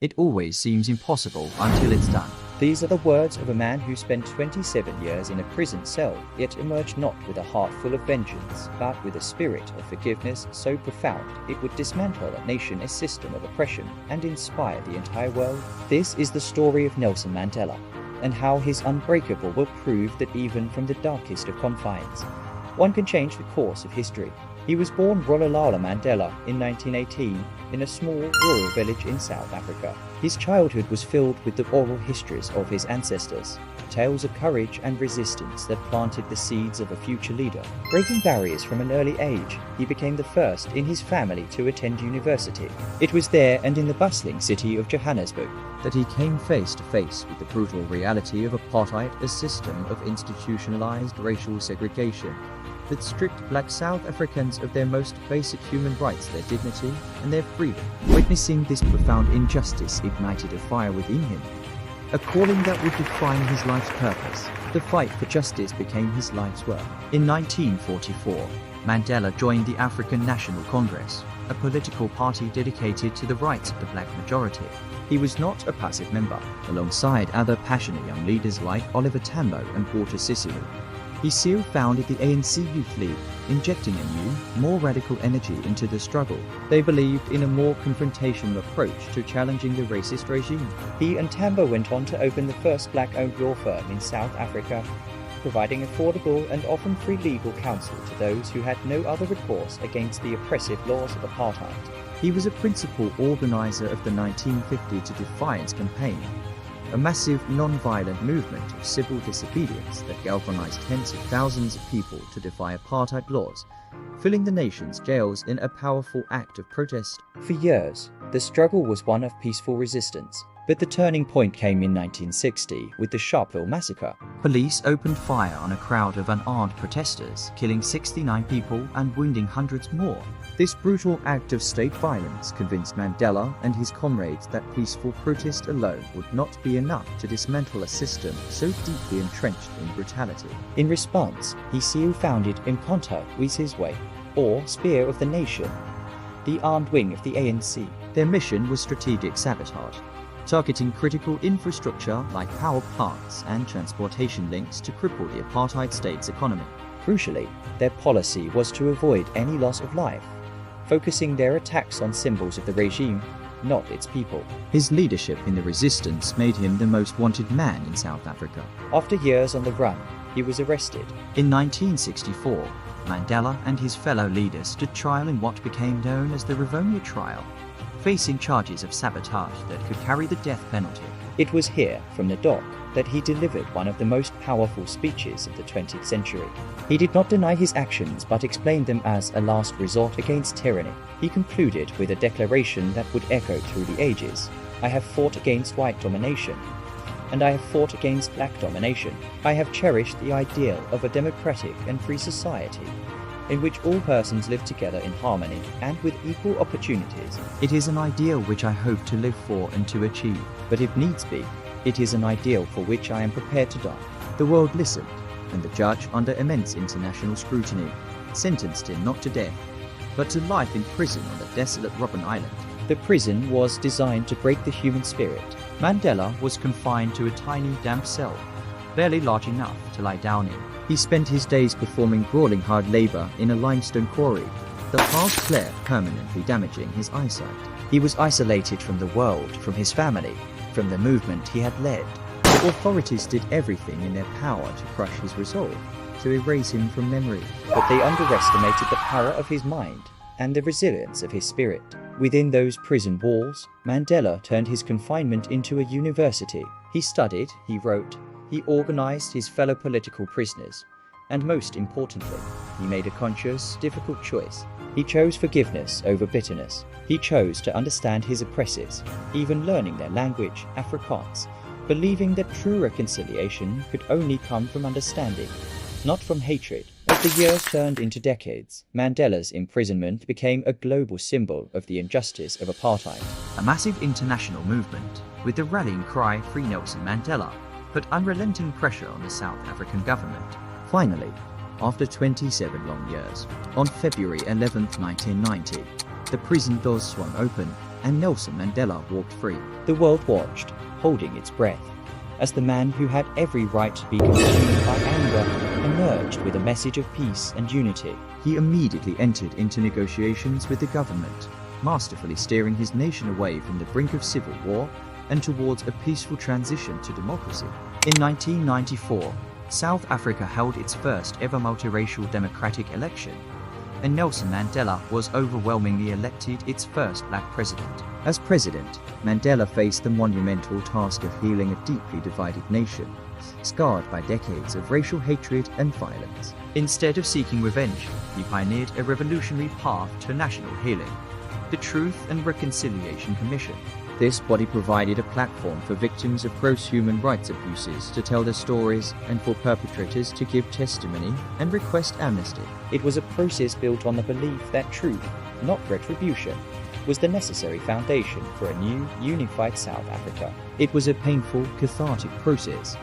It always seems impossible until it's done. These are the words of a man who spent 27 years in a prison cell, yet emerged not with a heart full of vengeance, but with a spirit of forgiveness so profound it would dismantle a nation, a system of oppression, and inspire the entire world. This is the story of Nelson Mandela, and how his Unbreakable will prove that even from the darkest of confines, one can change the course of history. He was born Rolihlahla Mandela in 1918 in a small rural village in South Africa. His childhood was filled with the oral histories of his ancestors, tales of courage and resistance that planted the seeds of a future leader. Breaking barriers from an early age, he became the first in his family to attend university. It was there and in the bustling city of Johannesburg that he came face to face with the brutal reality of apartheid, a system of institutionalized racial segregation that stripped black South Africans of their most basic human rights, their dignity and their freedom. Witnessing this profound injustice ignited a fire within him, a calling that would define his life's purpose. The fight for justice became his life's work. In 1944, Mandela joined the African National Congress, a political party dedicated to the rights of the black majority. He was not a passive member. Alongside other passionate young leaders like Oliver Tambo and Walter Sisulu, he still founded the ANC Youth League, injecting a new, more radical energy into the struggle. They believed in a more confrontational approach to challenging the racist regime. He and Tambo went on to open the first black-owned law firm in South Africa, providing affordable and often free legal counsel to those who had no other recourse against the oppressive laws of apartheid. He was a principal organizer of the 1950 to Defiance campaign, a massive non-violent movement of civil disobedience that galvanized tens of thousands of people to defy apartheid laws, filling the nation's jails in a powerful act of protest. For years, the struggle was one of peaceful resistance, but the turning point came in 1960 with the Sharpeville massacre. Police opened fire on a crowd of unarmed protesters, killing 69 people and wounding hundreds more. This brutal act of state violence convinced Mandela and his comrades that peaceful protest alone would not be enough to dismantle a system so deeply entrenched in brutality. In response, he founded Umkhonto weSizwe, or Spear of the Nation, the armed wing of the ANC. Their mission was strategic sabotage, targeting critical infrastructure like power plants and transportation links to cripple the apartheid state's economy. Crucially, their policy was to avoid any loss of life, focusing their attacks on symbols of the regime, not its people. His leadership in the resistance made him the most wanted man in South Africa. After years on the run, he was arrested. In 1964, Mandela and his fellow leaders stood trial in what became known as the Rivonia trial, facing charges of sabotage that could carry the death penalty. It was here, from the dock, that he delivered one of the most powerful speeches of the 20th century. He did not deny his actions, but explained them as a last resort against tyranny. He concluded with a declaration that would echo through the ages: "I have fought against white domination, and I have fought against black domination. I have cherished the ideal of a democratic and free society, in which all persons live together in harmony and with equal opportunities. It is an ideal which I hope to live for and to achieve, but if needs be, it is an ideal for which I am prepared to die." The world listened, and the judge, under immense international scrutiny, sentenced him not to death, but to life in prison on the desolate Robben Island. The prison was designed to break the human spirit. Mandela was confined to a tiny, damp cell, barely large enough to lie down in. He spent his days performing grueling hard labor in a limestone quarry, the harsh glare permanently damaging his eyesight. He was isolated from the world, from his family, from the movement he had led. The authorities did everything in their power to crush his resolve, to erase him from memory. But they underestimated the power of his mind and the resilience of his spirit. Within those prison walls, Mandela turned his confinement into a university. He studied, he wrote, he organized his fellow political prisoners, and most importantly, he made a conscious, difficult choice. He chose forgiveness over bitterness. He chose to understand his oppressors, even learning their language, Afrikaans, believing that true reconciliation could only come from understanding, not from hatred. As the years turned into decades, Mandela's imprisonment became a global symbol of the injustice of apartheid. A massive international movement, with the rallying cry "Free Nelson Mandela," put unrelenting pressure on the South African government. Finally, after 27 long years, on February 11, 1990, the prison doors swung open, and Nelson Mandela walked free. The world watched, holding its breath, as the man who had every right to be consumed by anger emerged with a message of peace and unity. He immediately entered into negotiations with the government, masterfully steering his nation away from the brink of civil war and towards a peaceful transition to democracy. In 1994, South Africa held its first ever multiracial democratic election, and Nelson Mandela was overwhelmingly elected its first black president. As president, Mandela faced the monumental task of healing a deeply divided nation, scarred by decades of racial hatred and violence. Instead of seeking revenge, he pioneered a revolutionary path to national healing, the Truth and Reconciliation Commission. This body provided a platform for victims of gross human rights abuses to tell their stories and for perpetrators to give testimony and request amnesty. It was a process built on the belief that truth, not retribution, was the necessary foundation for a new, unified South Africa. It was a painful, cathartic process,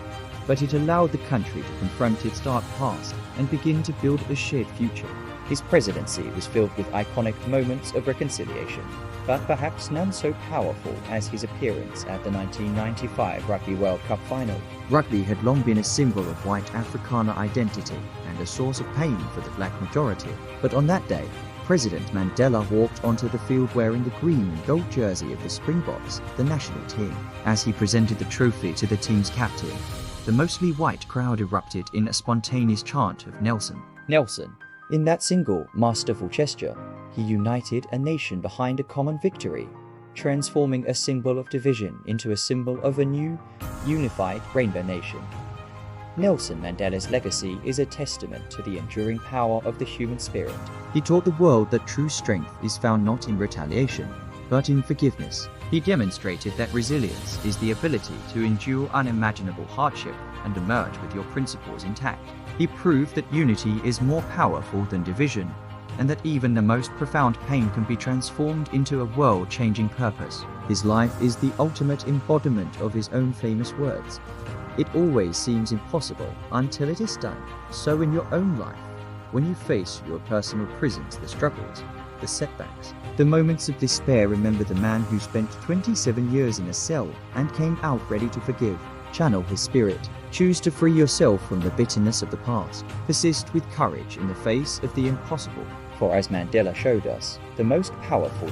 but it allowed the country to confront its dark past and begin to build a shared future. His presidency was filled with iconic moments of reconciliation, but perhaps none so powerful as his appearance at the 1995 Rugby World Cup final. Rugby had long been a symbol of white Afrikaner identity and a source of pain for the black majority. But on that day, President Mandela walked onto the field wearing the green and gold jersey of the Springboks, the national team. As he presented the trophy to the team's captain, the mostly white crowd erupted in a spontaneous chant of Nelson. Nelson. In that single, masterful gesture, he united a nation behind a common victory, transforming a symbol of division into a symbol of a new, unified rainbow nation. Nelson Mandela's legacy is a testament to the enduring power of the human spirit. He taught the world that true strength is found not in retaliation, but in forgiveness. He demonstrated that resilience is the ability to endure unimaginable hardship and emerge with your principles intact. He proved that unity is more powerful than division, and that even the most profound pain can be transformed into a world-changing purpose. His life is the ultimate embodiment of his own famous words. It always seems impossible until it is done. So in your own life, when you face your personal prisons, the struggles, the setbacks, the moments of despair, remember the man who spent 27 years in a cell and came out ready to forgive. Channel his spirit. Choose to free yourself from the bitterness of the past. Persist with courage in the face of the impossible. For as Mandela showed us, the most powerful